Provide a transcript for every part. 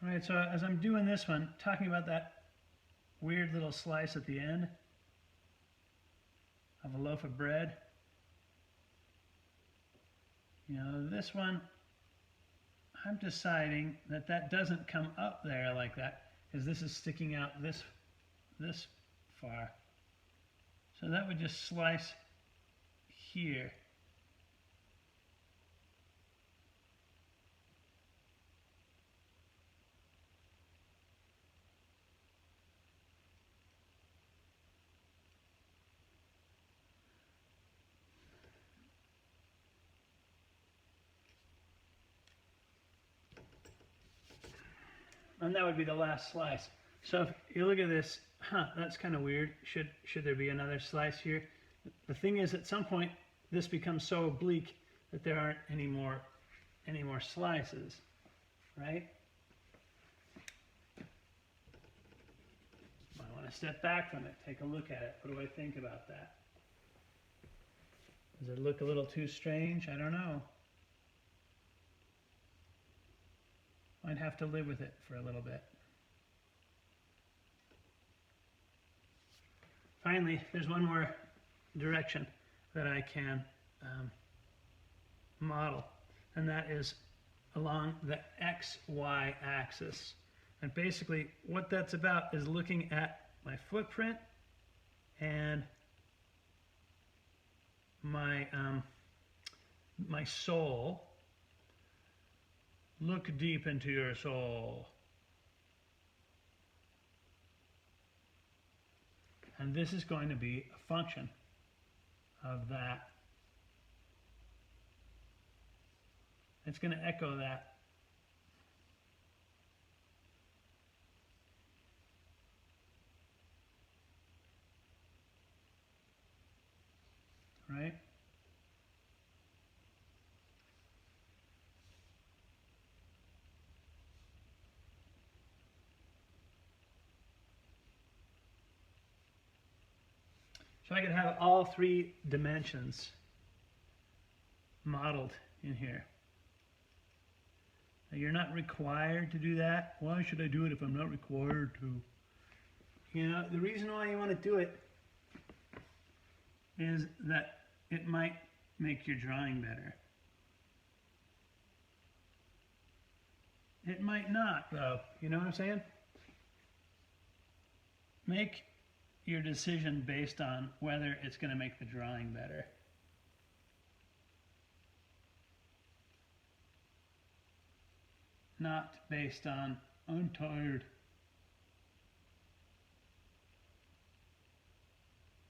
All right, so as I'm doing this one, talking about that weird little slice at the end of a loaf of bread, you know, this one, I'm deciding that that doesn't come up there like that, because this is sticking out this far. So that would just slice here. And that would be the last slice. So if you look at this, that's kind of weird. Should there be another slice here? The thing is, at some point, this becomes so oblique that there aren't any more slices, right? I want to step back from it, take a look at it. What do I think about that? Does it look a little too strange? I don't know. Might have to live with it for a little bit. Finally, there's one more direction that I can model, and that is along the XY axis. And basically what that's about is looking at my footprint and my my soul. Look deep into your soul. And this is going to be a function of that. It's going to echo that. Right? So I could have all three dimensions modeled in here. Now, you're not required to do that. Why should I do it if I'm not required to? You know, the reason why you want to do it is that it might make your drawing better. It might not, though. You know what I'm saying? Make your decision based on whether it's going to make the drawing better. Not based on, I'm tired.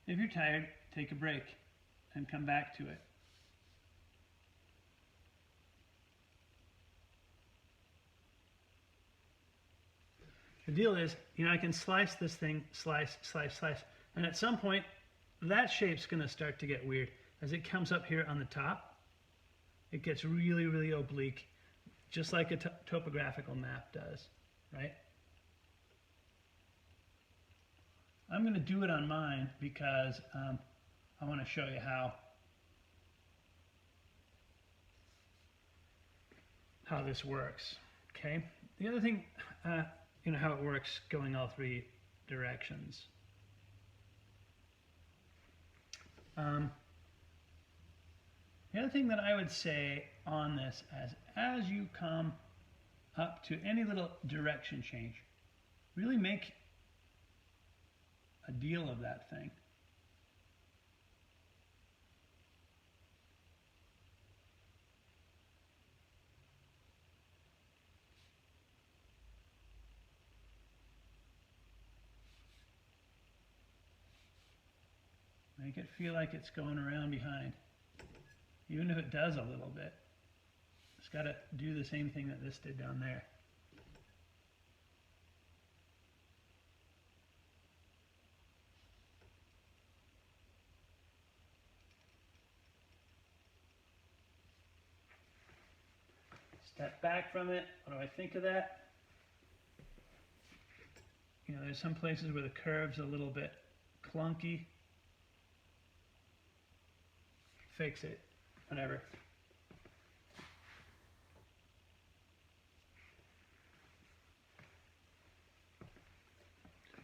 If you're tired, take a break and come back to it. The deal is, you know, I can slice this thing, slice, slice, slice, and at some point, that shape's going to start to get weird. As it comes up here on the top, it gets really, really oblique, just like a topographical map does, right? I'm going to do it on mine because I want to show you how this works, okay? The other thing, you know, how it works going all three directions. The other thing that I would say on this, as you come up to any little direction change, really make a deal of that thing. Make it feel like it's going around behind. Even if it does a little bit, it's got to do the same thing that this did down there. Step back from it. What do I think of that? You know, there's some places where the curve's a little bit clunky. Fix it. Whatever.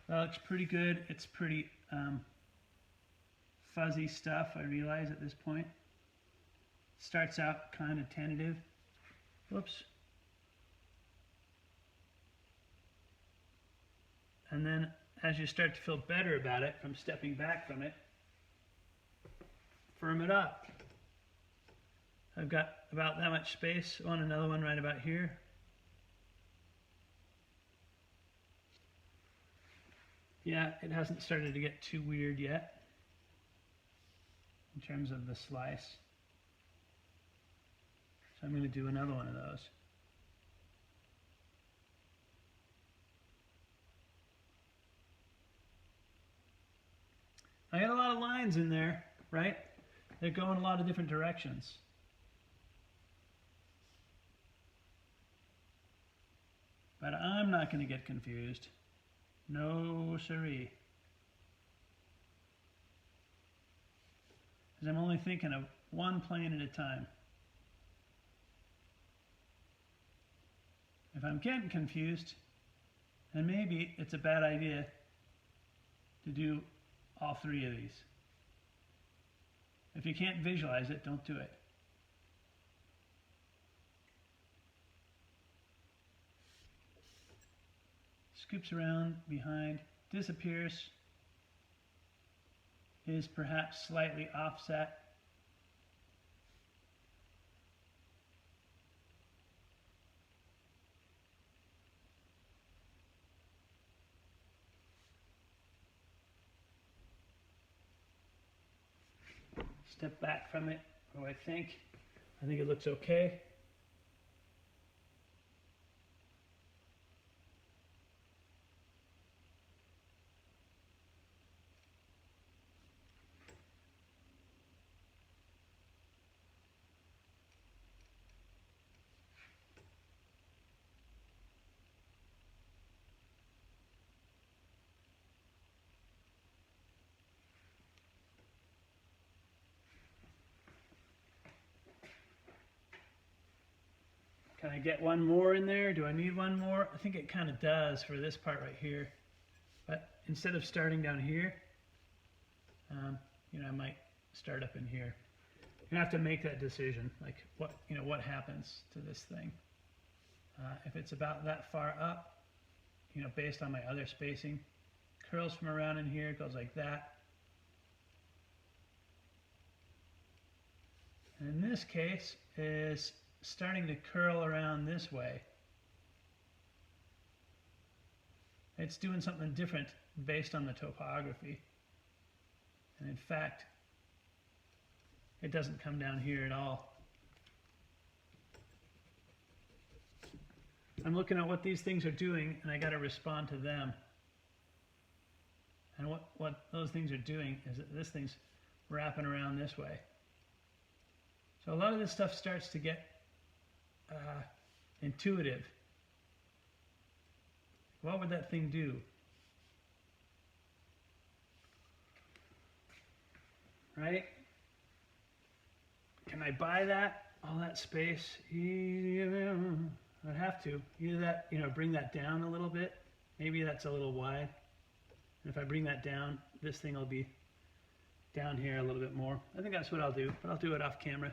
That looks pretty good. It's pretty fuzzy stuff, I realize at this point. Starts out kind of tentative. Whoops. And then as you start to feel better about it from stepping back from it, firm it up. I've got about that much space. I want another one right about here. Yeah, it hasn't started to get too weird yet in terms of the slice. So I'm going to do another one of those. I got a lot of lines in there, right? They're going a lot of different directions. But I'm not going to get confused. No siree. Because I'm only thinking of one plane at a time. If I'm getting confused, then maybe it's a bad idea to do all three of these. If you can't visualize it, don't do it. Scoops around behind, disappears, is perhaps slightly offset. Step back from it. What do I think? I think it looks okay. Can I get one more in there? Do I need one more? I think it kind of does for this part right here. But instead of starting down here, I might start up in here. You're gonna have to make that decision, like what happens to this thing. If it's about that far up, based on my other spacing, curls from around in here, goes like that. And in this case, is starting to curl around this way. It's doing something different based on the topography. And in fact, it doesn't come down here at all. I'm looking at what these things are doing, and I got to respond to them. And what those things are doing is that this thing's wrapping around this way. So a lot of this stuff starts to get intuitive. What would that thing do? Right? Can I buy that? All that space? I'd have to. Either that, bring that down a little bit. Maybe that's a little wide. And if I bring that down, this thing will be down here a little bit more. I think that's what I'll do, but I'll do it off camera.